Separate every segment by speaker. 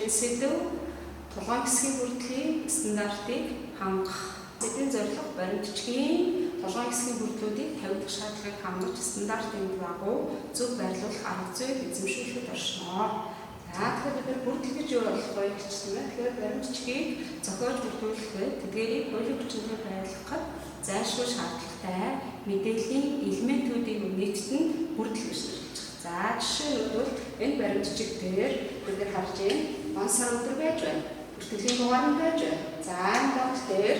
Speaker 1: сэдэв толгойн хэсгийн бүрдлийн стандартыг хангах. Бидний зорилго баримтчгийн толгойн хэсгийн бүрдлүүдийг тавигдах шаардлагыг хангаж стандартын дагуу зөв байрлуулах арга зүйг эзэмшүүлэхэд оршино. Тэгэхээр бид нар бүрдэл гэж юу болох вэ гэжсэн юм. Тэгэхээр баримтчгийг зохиож бүрдүүлэхэд тэдгээрийг хуулийн хүчинтэй байлгахад зайлшгүй шаардлагатай мэдээллийн элементүүдийг нийтдээ бүрдэл гэж нэрлэж байгаа. Жишээ нь бол энэ баримтчиг дээр бид нар харж байна. Сар өдөр байж байна. Бүртгэлийн дугаар нь байж байна. Энэ дот дээр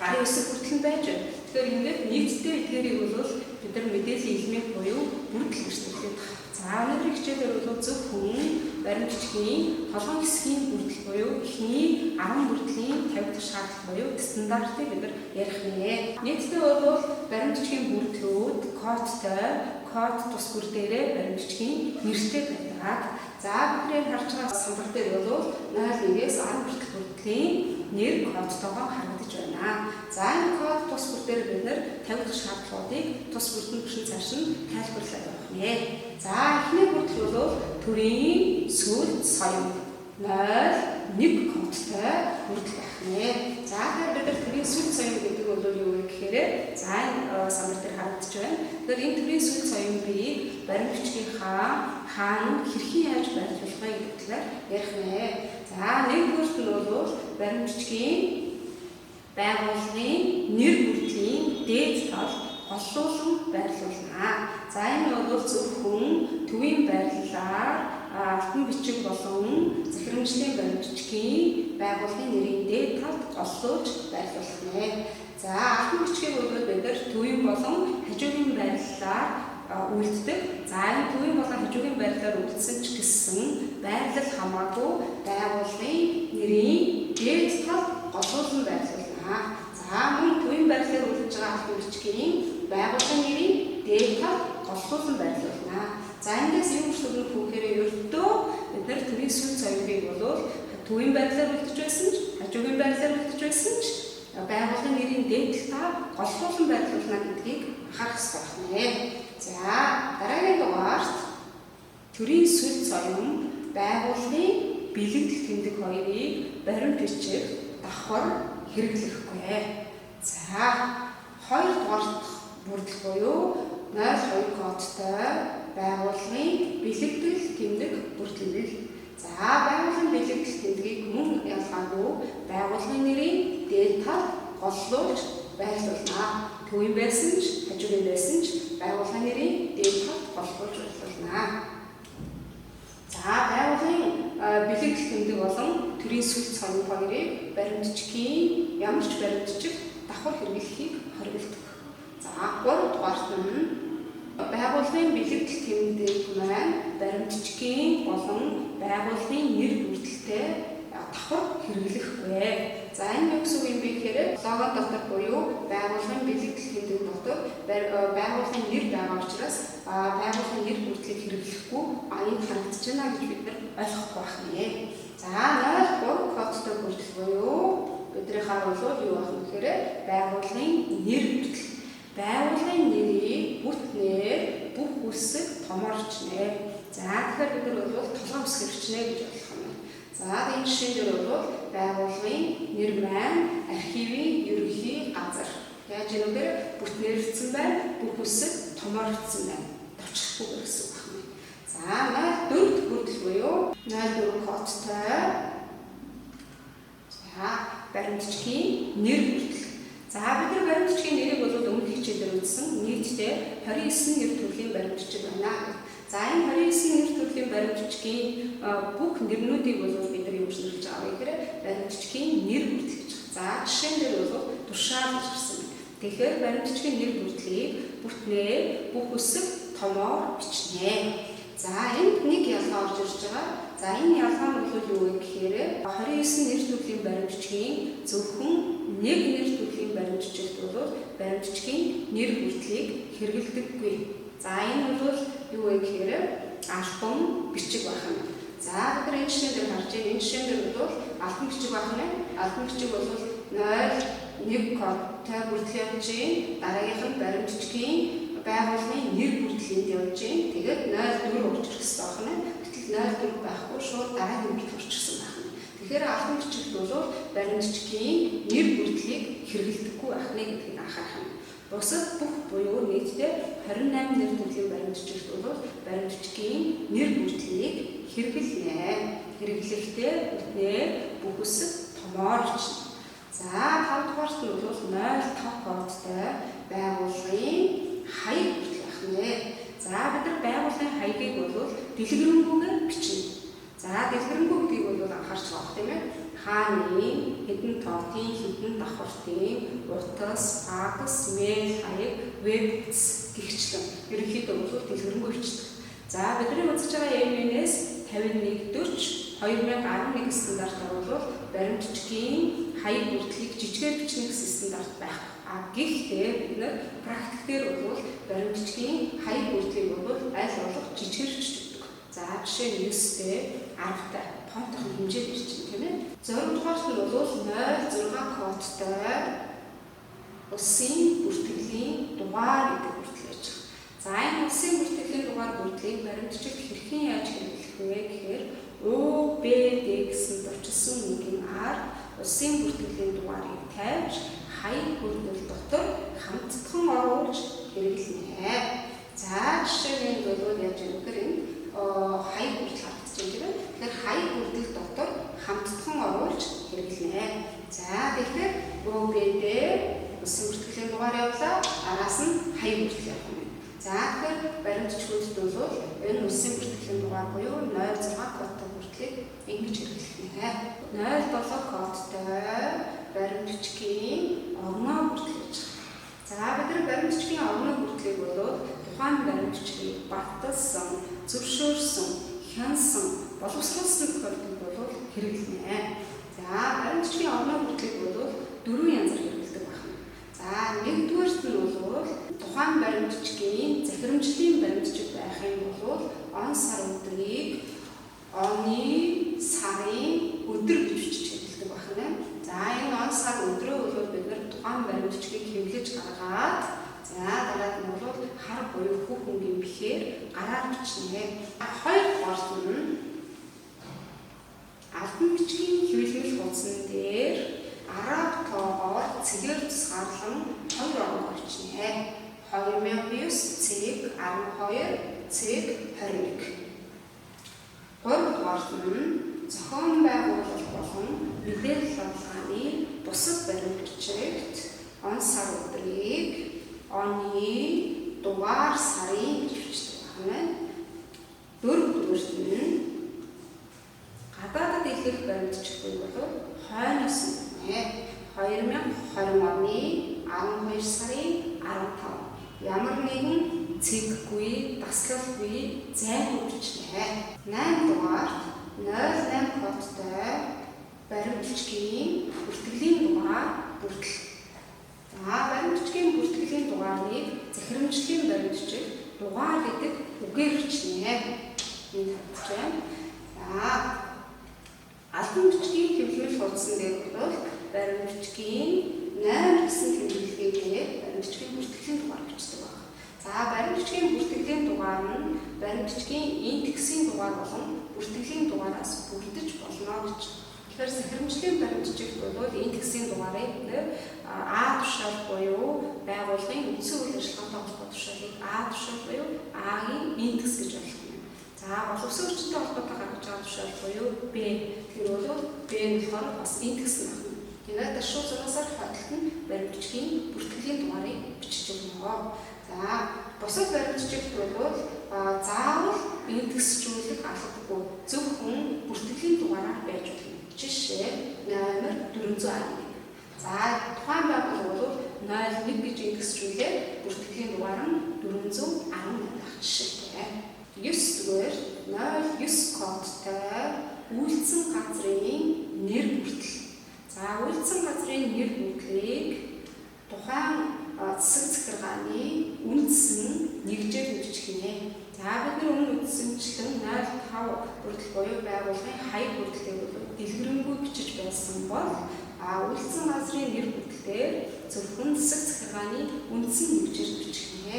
Speaker 1: гарын үсэг бүртгэл байж байна. Тэгэхээр ингээд нийтдээ эдгээрийг бол бид нар мэдээллийн элемент буюу бүрдэл гэж нэрлэдэг. Өнөөдрийн хичээлээр бол зөвхөн баримтчгийн толгойн хэсгийн бүрдэл буюу эхний 10 бүрдлийн тавигдах шаардлага буюу стандартыг бид нар ярих нэ. Нийтдээ бол баримтчгийн бүрдлүүд код тус бүр дээрээ баримтчгийн нэртэй байдаг. Бидний харж байгаа самбар дээр бол 0-1-ээс 10 хүртэл бүрдлийн нэр кодтойгоо харагдаж байна. Энэ код тус бүр дээр бид нар тавигдах шаардлагуудыг тус бүрдэн гүшин цааш нь тайлбарлаад явах нэ. Эхний бүрдэл бол төрийн сүлд соён 0-1 кодтой бүрдэл байх нэ. Тэгэхээр бид нар төрийн сүлд соён гэдэг бол юу вэ гэхээр энэ самбар дээр харагдаж байна. Тэгэхээр энэ төрийн сүлд соён биеийг баримтчгийнхаа хаана хэрхэн яаж байрлуулах вэ гэдэг талаар ярих нэ. Нэгдүгüүрт нь бол баримтчгийн байгууллагын нэр бүрдлийн дээд тал голлуулан байрлуулна. Энэ бол зөвхөн төвийн байрлалаар алтан бичиг болон захирамжлын баримтчгийн байгууллагын нэрийн дээд талд голлуулж байрлуулах нэ. Алтан бичгийг бол бид нар төвийн болон хажуугийн байрлалаар үлддэг. Энэ төвийн болон хажуугийн байрлалаар үлдсэн ч гэсэн байрлал хамаагүй байгууллагын нэрийн дээд талд голлуулан байрлуулна. Мөн төвийн байрлалаар үлдэж байгаа алтан бичгийн байгууллагын нэрийн дээд талд голлуулан байрлуулна. Эндээс юу гэж төгнөх вэ гэхээр ердөө бид нар төрийн сүлд соёлыг бол төвийн байрлалаар үлдэж байсан ч хажуугийн байрлалаар үлдэж байсан ч байгууллагын нэрийн дээд талд голлуулан байрлуулна гэдгийг анхаарах хэрэгтэй байна. Дараагийн дугаарт төрийн сүлд соён байгууллагын бэлэгдэл тэмдэг хоёрыг баримт бичиг давхар хэрэглэхгүй. Хоёр дугаарт бүрдэл буюу 0-2 кодтой байгууллагын бэлэгдэл тэмдэг бүрдэл. Байгууллагын бэлэгдэл тэмдгийг мөн ялгаагүй байгууллагын нэрийн дээд талд голлуулж байрлуулна. Төвийн байсан ч хажуугийн байсан ч байгууллагын нэрийн дээд талд голлуулж байрлуулна. Байгууллагын бэлэгдэл тэмдэг болон төрийн сүлд соён хоёрыг баримтчгийн ямар ч баримтчиг давхар хэрэглэхийг хориглодог. 3 дугаарт нь байгууллагын бэлэгдэл тэмдэг маань баримтчгийн болон байгууллагын нэр бүрдэлтэй давхар хэрэглэхгүй. Энэ юу гэсэн үг юм бэ гэхээр лого дотор буюу байгууллагын бэлэгдэл тэмдэг дотор байгууллагын нэр байгаа учраас байгууллагын нэр бүрдлийг хэрэглэхгүй энэ харагдаж байна гэж бид нар ойлгохгүй байх нэ. 0-3 кодтой бүрдэл буюу биднийхээ бол юу байх вэ гэхээр байгууллагын нэр бүрдэл. Байгууллагын нэрийг бүтнээр бүх үсэг томорч нэ. Тэгэхээр бид нар бол толгойн үсгээр бичнэ гэж ойлгох юм. Энэ жишээн дээр бол байгууллагын нэр маань архивын ерөнхий газар. Яаж юм бэ? Бүтнээрсэн байна, бүх үсэг томорчсон байна. Товчлохгүй гэсэн үг байна. 0-4 бүрдэл буюу 0-4 кодтой баримтчгийн нэр бүрдэл. Бид нар баримтчгийн нэрийг бол өмнөх хичээлээр үзсэн. Нийтдээ 29 нэр төрлийн баримтчиг байна. Энэ 29 нэр төрлийн баримтчгийн бүх нэрнүүдийг бол бид нар юу гэж нэрлэж байгаа вэ гэхээр баримтчгийн нэр бүрдэл гэж байна. Жишээн дээр бол тушаал гэж ирсэн. Тэгэхээр баримтчгийн нэр бүрдлийг бүтнээр бүх үсэг томоор бичнэ. Энд нэг ялгаа орж ирж байгаа. Энэ ялгаа нь бол юу вэ гэхээр 29 нэр төрлийн баримтчгийн зөвхөн нэг нэр төрлийн баримтчигт бол баримтчгийн нэр бүрдлийг хэрэглэдэггүй. Энэ бол юу вэ гэхээр альбом бичиг байх юм. Бид нар энэ жишээн дээр харж байгаа. Энэ жишээн дээр бол альбом бичиг байх юм. Альбом бичиг бол 0-1 кодтой бүрдэл явж байна. Дараагийнх нь баримтчгийн байгууллагын нэр бүрдлийг явж байна. Тэгээд 0-4 орж ирэх хэрэгтэй байна. 0 дөрөв байхгүй шууд дараагийн бүрт орчихсон байна. Тэгэхээр албан бичигт бол баримтчгийн нэр бүртлийг хэрэглэдэггүй байх нэ гэдгийг анхаарах юм. Бусад бүх буюу нийтдээ 28 нэр төрлийн баримтчигт бол баримтчгийн нэр бүртлийг хэрэглэнэ. Хэрэглэхдээ үтнээр бүх үсэг томоорч. За 5 дугаарт нь бол 05 кодтай байгууллагын хаяг бүртгэх байх нэ. За бид нар байгууллагын хаягийг бол дэлгэрэнгүйгээр бичнэ. За дэлгэрэнгүй гэдгийг бол анхаарч байгаа тийм ээ. Хааны, хэдэн тоотын, хэдэн давхартын, утас, факс, мэйл хаяг, веб гихчлэн ерөнхийдөө бол дэлгэрэнгүй бичдэг. За бидний үзэж байгаа EMS 5140 2011 стандартаар бол баримтчгийн хаяг бүртлийг жижигээр бичнэ гэсэн стандарт байх. Гэхдээ бид нар практик дээр бол баримтчгийн хаяг бүртлийг бол аль болох жижигээр бичдэг. За жишээ нь 9-тэй 10-тай фонтын хэмжээ бичнэ тийм ээ. 6 дугаарт нь бол 06 кодтай улсын бүртгэлийн дугаар гэдэг бүртгэл гэж байна. За энэ улсын бүртгэлийн дугаар бүртгэлийг баримтчигт хэрхэн яаж хэрэглэх вэ гэхээр ОБД гэсэн зурчилсан үгийн ар улсын бүртгэлийн дугаарыг тавьж хаяг бүртгэл дотор хамтдхан оруулж хэрэглэнэ. За жишээ нь бол яаж юм гэхээр энэ хаяг бүртгэл харагдаж байна тийм ээ. Тэгэхээр хаяг бүртгэл дотор хамтдхан оруулж хэрэглэнэ. За тэгэхээр ОБД улсын бүртгэлийн дугаар явуулаа, араас нь хаяг бүртгэл явах юм. За тэгэхээр баримтчгүйд бол энэ улсын бүртгэлийн дугаар буюу 06 кодтой бүртгэлийг ингэж хэрэглэнэ. 07 кодтой баримтчгийн огноо бүртгэл гэж байна. За бид нар баримтчгийн огноо бүртгэлийг бол тухайн баримтчгийг баталсан, зөвшөөрсөн, хянсан, боловсруулсан тохиолдолд бол хэрэглэнэ. За баримтчгийн огноо бүртгэлийг бол 4 янзаар хэрэглэдэг байна. За нэгдүгээрт нь бол тухайн баримтчгийн захирамжлын баримтчиг байх юм бол он сар өдрийг оны сарын өдөр гэж бичиж хэлдэг байна. За энэ он сар өдрөө бол бид нар тухайн баримтчгийг хэвлэж гаргаад за дараад нь бол хар буюу бүх хүнгийн бэхээр гараар бичнэ. Хоёрдугаарт нь албан бичгийн хэвлэмэл хуудсан дээр араб тоогоор цэгээр тусгаарлан 2 орон бичнэ. 2009 цэг 12 цэг 21. Гуравдугаарт нь зохион байгуулалт болон мэдээлэл авалгааны бусад баримтчигт он сар өдрийг оны дугаар сарын гэж бичдэг байна. Дөрөвдүгээрт нь гадаадд илэрх баримтчигт бол хойноос нь 2020 оны 12 сарын 15 ямар нэгэн цэггүй, дасгалгүй, зайгүй бичнэ. 8 дугаарт 08 кодтой баримтчгийн бүртгэлийн дугаар бүртгэл. За баримтчгийн бүртгэлийн дугаарыг захирамжлын баримтчиг дугаар гэдэг үгээр бичнэ. Энэ хэлбэр. За албан бичгийн хэвлэмэл хуудсан дээр бол баримтчгийн 8 гэсэн тэмдэглэгээр баримтчгийн бүртгэлийн дугаар бичдэг байна. За баримтчгийн бүртгэлийн дугаар нь баримтчгийн индексийн дугаар болон бүртгэлийн дугаараас бүрдэж болно гэж. Тэгэхээр захирамжлын баримтчигт бол индексийн дугаарыг А тушаал буюу байгууллагын үндсэн үйл ажиллагаатай холбоотой тушаалыг А тушаал буюу А-гийн индекс гэж ойлгоно. За боловсролчтой холбоотой гаргаж байгаа тушаал буюу Б. Тэр бол Б нь болохоор бас индекс байна. Тэгээд шууд зурсаар хадгалт нь баримтчгийн бүртгэлийн дугаарыг бичиж өгнө. За бусад баримтчигт бол заавал индексжүүлэх албагүй зөвхөн бүртгэлийн дугаараар байж болно. Жишээ номер 411. За тухайн байгууллага бол 01 гэж индексжүүлээ бүртгэлийн дугаар нь 418 байх жишээтэй. 9-р 09 кодтой үйлдсэн газрын нэр бүртгэл. За үйлдсэн газрын нэр бүртгэлийг тухайн засаг захиргааны үндсэн нэгжээр бичгэнэ. За бид нар өмнө үндсэнчлэн 05 бүртгэл буюу байгууллагын хаяг бүртгэлийг дэлгэрэнгүй бичиж байсан бол үйлдсэн газрын нэр бүртгэлээр зөвхөн засаг захиргааны үндсэн нэгжээр бичгэнэ.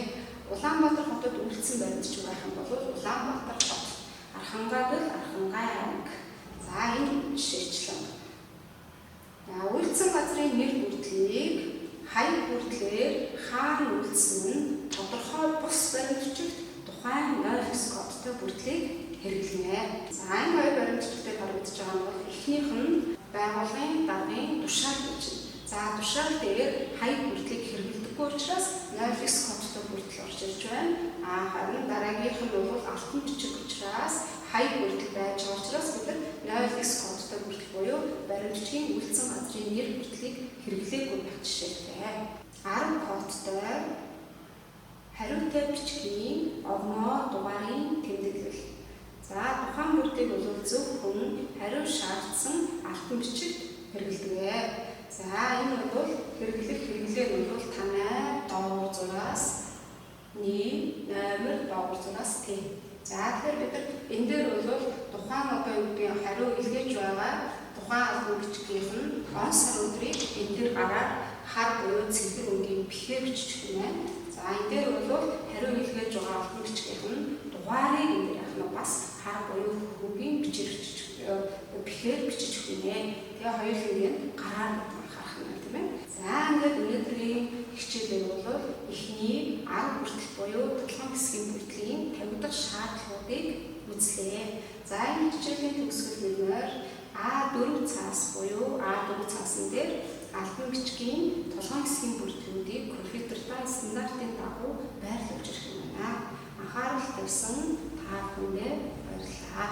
Speaker 1: Улаанбаатар хотод үйлдсэн баримтчиг байх юм бол Улаанбаатар хот. Архангаа бол архангай анги. За энэ жишээчлэн. Үйлдсэн газрын нэр бүрдлийг хаяг бүрдлээр хаана үйлдсэн нь тодорхой бус баримтчигт тухайн нойлс кодтой бүрдлийг хэрэглэнэ. За энэ хоёр баримтчигтээр харагдаж байгаа нь бол эхнийх нь байгууллагын даргын тушаал гэж. За тушаал дээр хаяг бүрдлийг хэрэглэдэггүй учраас нойлс кодтой бүрдэл орж ирж байна. Харин дараагийнх нь бол алтан бичиг учраас хаяг бүрдэл байж байгаа учраас бид нойлс кодтой бүрдэл буюу баримтчгийн үйлдсэн газрын нэр бүрдлийг хэрэглээгүй байх жишээтэй. 10 кодтой хариутай бичгийн огноо дугаарын тэмдэглэл. За тухайн бүрдийг бол зөвхөн хариу шаардсан алтан бичигт хэрэглэдэг. За энэ бол хэрэглээ нь бол танай доогуур зураас номер доогуур зураас Т. За тэгэхээр бид энэ дээр бол тухайн одоо юу гэдэг хариу илгээж байгаа тухайн алтан бичгийнх нь он сар өдрийг энэ дээр гараад хар буюу цэгэр өнгийн бэхээр бичиж байна. За энэ дээр бол хариу илгээж байгаа алтан бичгийнх нь дугаарыг энэ дээр авах нь бас хар буюу хөрвөгийн бэхээр бичиж өгнө. Тэгээ хоёулын гараар харах юм тийм ээ. За ингээд өнөөдрийн хичээлээр бол эхний 10 бүртгэл буюу 7 хэсгийн бүртгэлийн 50 дахь шаардлагуудыг үзлээ. За энэ хичээлийн төгсгөл нэмээр А4 цаас буюу А4 цаасан дээр алтан бичгийн 7 хэсгийн бүртгүүдийг компьютертай стандартын дагуу байрлуулж ирэх юм байна. Анхаарал тавьсан та бүхэндээ баярлалаа.